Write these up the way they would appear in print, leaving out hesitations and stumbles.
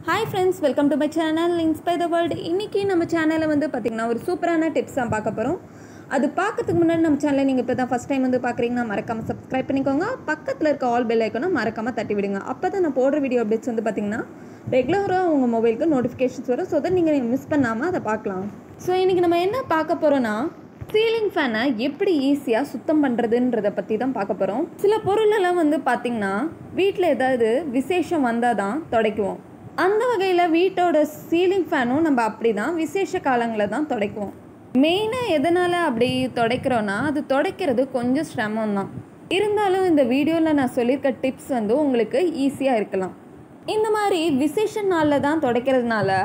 Hi friends, welcome to my channel Inspire the World. இன்னைக்கு நம்ம சேனல்ல வந்து பாத்தீங்கன்னா ஒரு சூப்பரான டிப்ஸ் தான் பார்க்க போறோம். அது பார்க்கிறதுக்கு முன்னாடி நம்ம சேனலை நீங்க இப்பதான் ஃபர்ஸ்ட் டைம் வந்து பார்க்கறீங்கன்னா மறக்காம Subscribe பண்ணிக்கோங்க. பக்கத்துல இருக்க ஆல் பெல் ஐகானை மறக்காம தட்டி விடுங்க. அப்பதான் நான் போடுற வீடியோ அப்டேட்ஸ் வந்து பாத்தீங்கன்னா ரெகுலரா உங்க மொபைலுக்கு நோட்டிஃபிகேஷன்ஸ் வரும். சோ that நீங்க மிஸ் பண்ணாம அத பார்க்கலாம். சோ இன்னைக்கு நம்ம என்ன பார்க்க போறோம்னா சீலிங் ஃபேனை எப்படி ஈஸியா சுத்தம் பண்றதுன்றத பத்தி தான் பார்க்க போறோம். சில பொருள் எல்லாம் வந்து பாத்தீங்கன்னா வீட்ல ஏதாவது விசேஷம் வந்தாதான் துடைக்குவோம். அந்த வகையில் வீட்டோட சீலிங் ஃபேனும் நம்ம அப்படி தான் விசேஷ காலங்களில் தான் துடைக்குவோம். மெயினாக எதனால் அப்படி துடைக்கிறோன்னா அது துடைக்கிறது கொஞ்சம் சிரமம் தான். இருந்தாலும் இந்த வீடியோவில் நான் சொல்லியிருக்க டிப்ஸ் வந்து உங்களுக்கு ஈஸியாக இருக்கலாம். இந்த மாதிரி விசேஷ நாளில் தான் துடைக்கிறதுனால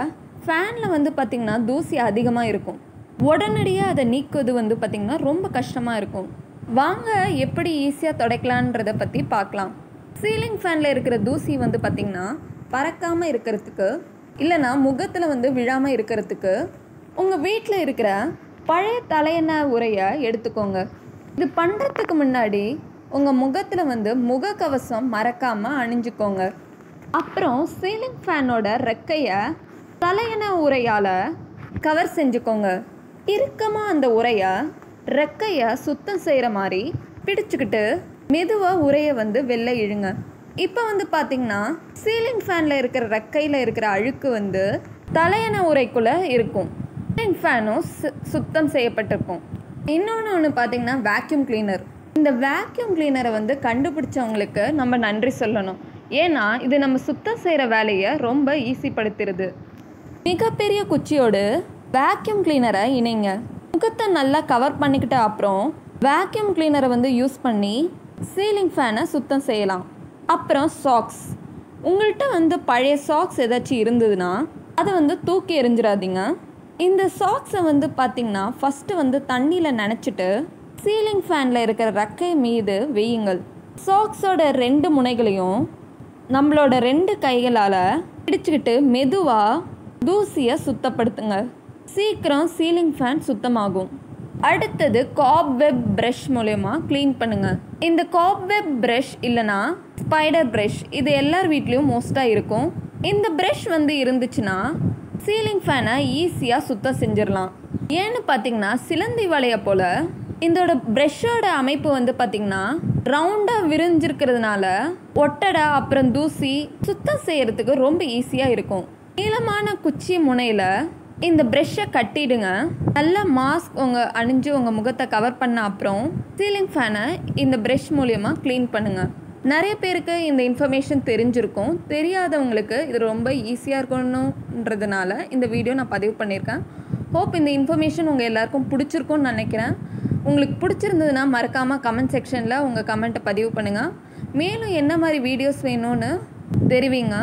ஃபேனில் வந்து பார்த்திங்கன்னா தூசி அதிகமாக இருக்கும். உடனடியாக அதை நீக்குவது வந்து பார்த்திங்கன்னா ரொம்ப கஷ்டமாக இருக்கும். வாங்க எப்படி ஈஸியாக துடைக்கலான்றதை பற்றி பார்க்கலாம். சீலிங் ஃபேனில் இருக்கிற தூசி வந்து பார்த்திங்கன்னா பறக்காமல் இருக்கிறதுக்கு இல்லைனா முகத்தில் வந்து விழாமல் இருக்கிறதுக்கு உங்கள் வீட்டில் இருக்கிற பழைய தலையெண்ணெய் உரையை எடுத்துக்கோங்க. இது பண்ணுறதுக்கு முன்னாடி உங்கள் முகத்தில் வந்து முகக்கவசம் மறக்காமல் அணிஞ்சுக்கோங்க. அப்புறம் சீலிங் ஃபேனோட ரெக்கையை தலையெண்ணெய் உரையால் கவர் செஞ்சுக்கோங்க. இறுக்கமாக அந்த உரையை ரெக்கையை சுத்தம் செய்கிற மாதிரி பிடிச்சிக்கிட்டு மெதுவாக உரையை வந்து வெளில இழுங்க. இப்போ வந்து பார்த்திங்கன்னா சீலிங் ஃபேனில் இருக்கிற ரெக்கையில் இருக்கிற அழுக்கு வந்து தலையெண்ணெய் உரைக்குள்ளே இருக்கும். சீலிங் ஃபேனும் சுத்தம் செய்யப்பட்டிருக்கும். இன்னொன்று பார்த்திங்கன்னா வேக்யூம் கிளீனர். இந்த வேக்யூம் கிளீனரை வந்து கண்டுபிடிச்சவங்களுக்கு நம்ம நன்றி சொல்லணும். ஏன்னா இது நம்ம சுத்தம் செய்கிற வேலையை ரொம்ப ஈஸிப்படுத்துறது. மிகப்பெரிய குச்சியோடு வேக்யூம் கிளீனரை இணைங்க. முகத்தை நல்லா கவர் பண்ணிக்கிட்ட அப்புறம் வேக்யூம் கிளீனரை வந்து யூஸ் பண்ணி சீலிங் ஃபேனை சுத்தம் செய்யலாம். அப்புறம் சாக்ஸ். உங்கள்கிட்ட வந்து பழைய சாக்ஸ் ஏதாச்சும் இருந்ததுன்னா அதை வந்து தூக்கி எறிஞ்சிடாதீங்க. இந்த சாக்ஸை வந்து பார்த்திங்கன்னா ஃபஸ்ட்டு வந்து தண்ணியில் நனைச்சிட்டு சீலிங் ஃபேனில் இருக்கிற ரெக்கை மீது வெய்யுங்கள். சாக்ஸோட 2 முனைகளையும் நம்மளோட 2 கைகளால் பிடிச்சிக்கிட்டு மெதுவாக தூசியை சுத்தப்படுத்துங்க. சீக்கிரம் சீலிங் ஃபேன் சுத்தமாகும். அடுத்தது காப்வெப் ப்ரஷ் மூலமா க்ளீன் பண்ணுங்கள். இந்த காப்வெப் ப்ரஷ் இல்லைனா ஸ்பைடர் ப்ரஷ் இது எல்லார் வீட்லேயும் மோஸ்ட்டாக இருக்கும். இந்த ப்ரஷ் வந்து இருந்துச்சுன்னா சீலிங் ஃபேனை ஈஸியாக சுத்தம் செஞ்சிடலாம். ஏன்னு பார்த்தீங்கன்னா சிலந்தி வலையை போல் இதோட ப்ரஷ்ஷோட அமைப்பு வந்து பார்த்திங்கன்னா ரவுண்டாக விரிஞ்சிருக்கிறதுனால ஒட்டடை அப்புறம் தூசி சுத்தம் செய்கிறதுக்கு ரொம்ப ஈஸியாக இருக்கும். நீளமான குச்சி முனையில் இந்த ப்ரெஷ்ஷை கட்டிடுங்க. நல்லா மாஸ்க் அணிஞ்சு உங்கள் முகத்தை கவர் பண்ண அப்புறம் சீலிங் ஃபேனை இந்த ப்ரெஷ் மூலியமாக க்ளீன் பண்ணுங்கள். நிறைய பேருக்கு இந்த இன்ஃபர்மேஷன் தெரிஞ்சிருக்கும். தெரியாதவங்களுக்கு இது ரொம்ப ஈஸியாக இருக்கணுன்றதுனால இந்த வீடியோ நான் பதிவு பண்ணியிருக்கேன். ஹோப் இந்த இன்ஃபர்மேஷன் உங்கள் எல்லாருக்கும் பிடிச்சிருக்கும்னு நினைக்கிறேன். உங்களுக்கு பிடிச்சிருந்ததுன்னா மறக்காமல் கமெண்ட் செக்ஷனில் உங்கள் கமெண்ட்டை பதிவு பண்ணுங்கள். மேலும் என்ன மாதிரி வீடியோஸ் வேணும்னு தெரிவிங்க.